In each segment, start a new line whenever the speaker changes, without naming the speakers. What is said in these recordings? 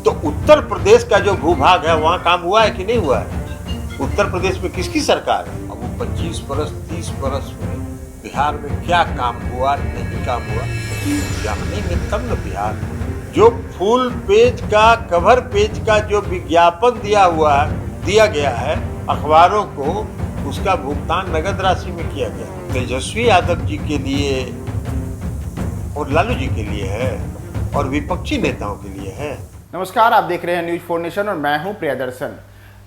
तो उत्तर प्रदेश का जो भूभाग है वहां काम हुआ है कि नहीं हुआ है? उत्तर प्रदेश में किसकी सरकार है? अब वो 25 बरस 30 बरस में बिहार में क्या काम हुआ नहीं काम हुआ ये जानेंगे तब न। बिहार जो फुल पेज का कवर पेज का जो विज्ञापन दिया गया है अखबारों को, उसका भुगतान नगद राशि में किया गया। तेजस्वी यादव जी के लिए और लालू जी के लिए है और विपक्षी नेताओं के लिए है।
नमस्कार, आप देख रहे हैं न्यूज 4 नेशन और मैं हूं प्रियदर्शन।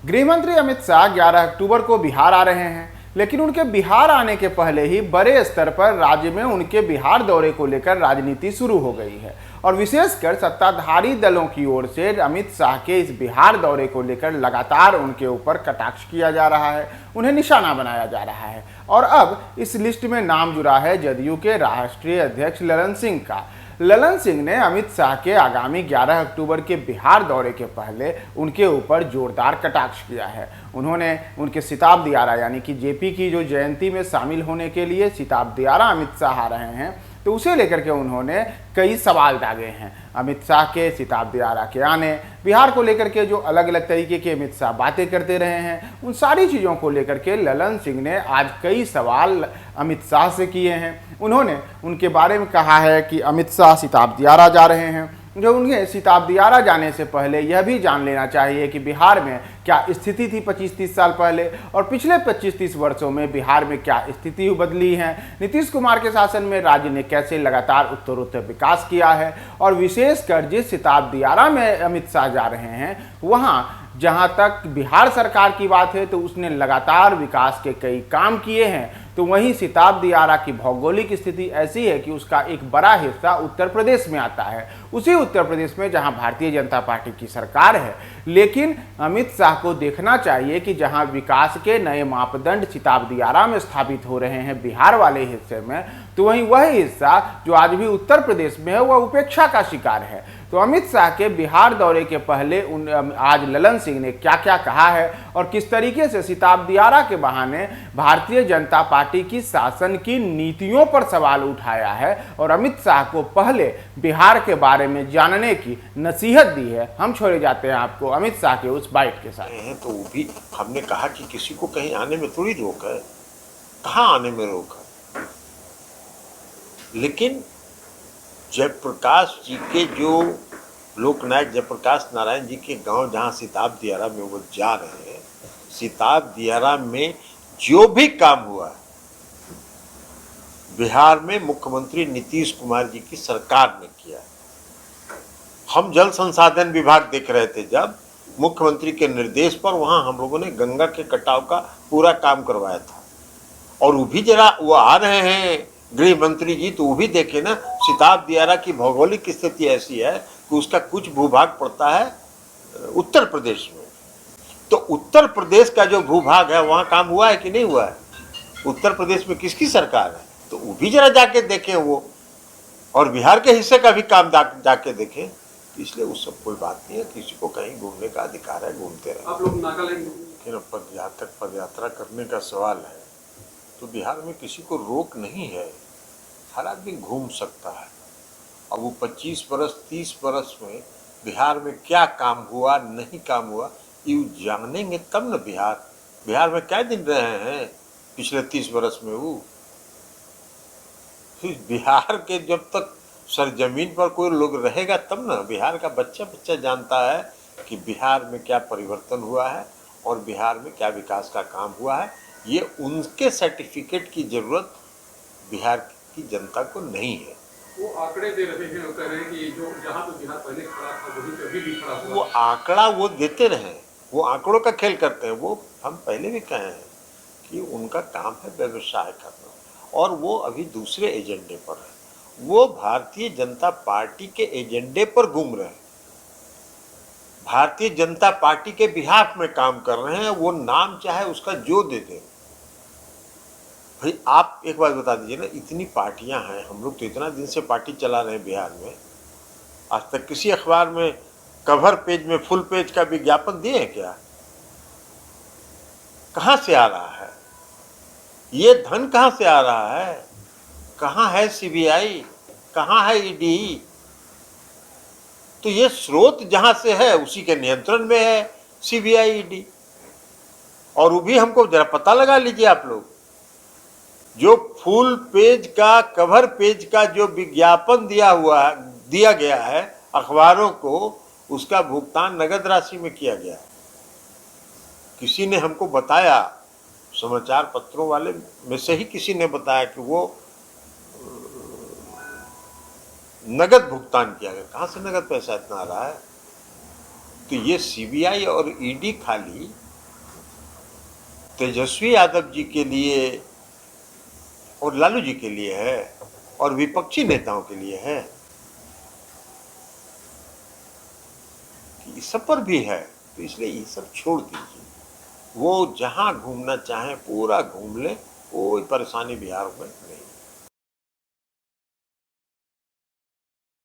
गृह मंत्री अमित शाह 11 अक्टूबर को बिहार आ रहे हैं, लेकिन उनके बिहार आने के पहले ही बड़े स्तर पर राज्य में उनके बिहार दौरे को लेकर राजनीति शुरू हो गई है और विशेषकर सत्ताधारी दलों की ओर से अमित शाह के इस बिहार दौरे को लेकर लगातार उनके ऊपर कटाक्ष किया जा रहा है, उन्हें निशाना बनाया जा रहा है। और अब इस लिस्ट में नाम जुड़ा है जदयू के राष्ट्रीय अध्यक्ष ललन सिंह का। ललन सिंह ने अमित शाह के आगामी 11 अक्टूबर के बिहार दौरे के पहले उनके ऊपर जोरदार कटाक्ष किया है। उन्होंने उनके सिताब दियारा यानी कि जेपी की जो जयंती में शामिल होने के लिए सिताब दियारा अमित शाह आ रहे हैं, तो उसे लेकर के उन्होंने कई सवाल दागे हैं। अमित शाह के सिताब दियारा के आने, बिहार को लेकर के जो अलग अलग तरीके के अमित शाह बातें करते रहे हैं, उन सारी चीज़ों को लेकर के ललन सिंह ने आज कई सवाल अमित शाह से किए हैं। उन्होंने उनके बारे में कहा है कि अमित शाह सिताब दियारा जा रहे हैं, जो उन्हें सिताब दियारा जाने से पहले यह भी जान लेना चाहिए कि बिहार में क्या स्थिति थी 25-30 साल पहले और पिछले 25-30 वर्षों में बिहार में क्या स्थिति बदली है। नीतीश कुमार के शासन में राज्य ने कैसे लगातार उत्तरोत्तर विकास किया है और विशेषकर जिस सिताब दियारा में अमित शाह जा रहे हैं वहाँ जहाँ तक बिहार सरकार की बात है तो उसने लगातार विकास के कई काम किए हैं, तो वहीं सिताब दियारा की भौगोलिक स्थिति ऐसी है कि उसका एक बड़ा हिस्सा उत्तर प्रदेश में आता है, उसी उत्तर प्रदेश में जहां भारतीय जनता पार्टी की सरकार है। लेकिन अमित शाह को देखना चाहिए कि जहां विकास के नए मापदंड सिताब दियारा में स्थापित हो रहे हैं बिहार वाले हिस्से में, तो वहीं वह हिस्सा जो आज भी उत्तर प्रदेश में है वह उपेक्षा का शिकार है। तो अमित शाह के बिहार दौरे के पहले आज ललन सिंह ने क्या क्या कहा है और किस तरीके से सिताब दियारा के बहाने भारतीय जनता पार्टी की शासन की नीतियों पर सवाल उठाया है और अमित शाह को पहले बिहार के बारे में जानने की नसीहत दी है, हम छोड़े जाते हैं आपको अमित शाह के उस बाइट के साथ।
तो वो भी हमने कहा कि किसी को कहीं आने में थोड़ी रोक है, कहाँ आने में रोक है। लेकिन जयप्रकाश जी के जो लोकनायक जयप्रकाश नारायण जी के गांव जहां सिताब दियारा में वो जा रहे हैं, सिताब दियारा में जो भी काम हुआ है बिहार में मुख्यमंत्री नीतीश कुमार जी की सरकार ने किया। हम जल संसाधन विभाग देख रहे थे जब मुख्यमंत्री के निर्देश पर वहां हम लोगों ने गंगा के कटाव का पूरा काम करवाया था। और वो भी जरा वो आ रहे हैं गृह मंत्री जी, तो वो भी देखे ना, सिताब दियारा की भौगोलिक स्थिति ऐसी है कि उसका कुछ भूभाग पड़ता है उत्तर प्रदेश में। तो उत्तर प्रदेश का जो भूभाग है वहां काम हुआ है कि नहीं हुआ है? उत्तर प्रदेश में किसकी सरकार है? तो वो भी जरा जाके देखें वो, और बिहार के हिस्से का भी काम जाके देखें। इसलिए उस सब कोई बात नहीं है, किसी को कहीं घूमने का अधिकार है, घूमते रहे।
आप लोग नागालैंड
जहाँ तक पदयात्रा करने का सवाल है तो बिहार में किसी को रोक नहीं है, हर आदमी घूम सकता है। अब वो 25 बरस 30 बरस में बिहार में क्या काम हुआ नहीं काम हुआ ये जानेंगे तब न। बिहार में क्या दिन रहे हैं पिछले 30 बरस में वो। फिर बिहार के जब तक सरजमीन पर कोई लोग रहेगा तब न। बिहार का बच्चा बच्चा जानता है कि बिहार में क्या परिवर्तन हुआ है और बिहार में क्या विकास का काम हुआ है। ये उनके सर्टिफिकेट की जरूरत बिहार की जनता को नहीं है।
वो आंकड़े दे रहे हैं और कह रहे हैं कि जो जहां तो बिहार पहले खड़ा था वहीं पे अभी भी खड़ा हुआ।
वो आंकड़ा वो देते रहे, वो आंकड़ों का खेल करते हैं। वो हम पहले भी कहे हैं कि उनका काम है व्यवसाय करना और वो अभी दूसरे एजेंडे पर है। वो भारतीय जनता पार्टी के एजेंडे पर घूम रहे हैं, भारतीय जनता पार्टी के बिहाफ में काम कर रहे हैं। वो नाम चाहे उसका जो दे दें। भाई आप एक बात बता दीजिए ना, इतनी पार्टियां हैं, हम लोग तो इतना दिन से पार्टी चला रहे हैं बिहार में, आज तक किसी अखबार में कवर पेज में फुल पेज का विज्ञापन दिए हैं क्या? कहाँ से आ रहा है ये धन? कहाँ से आ रहा है? कहाँ है सीबीआई? कहाँ है ईडी? तो ये स्रोत जहां से है उसी के नियंत्रण में है सीबीआई ईडी। और वो भी हमको जरा पता लगा लीजिए आप लोग, जो फुल पेज का कवर पेज का जो विज्ञापन दिया गया है अखबारों को, उसका भुगतान नगद राशि में किया गया है। किसी ने हमको बताया, समाचार पत्रों वाले में से ही किसी ने बताया कि वो नगद भुगतान किया गया। कहां से नगद पैसा इतना आ रहा है? तो ये सीबीआई और ईडी खाली तेजस्वी यादव जी के लिए और लालू जी के लिए है और विपक्षी नेताओं के लिए है, इस सब पर भी है। तो इसलिए ये सब छोड़ दीजिए, वो जहां घूमना चाहे पूरा घूम ले, कोई परेशानी बिहार में नहीं।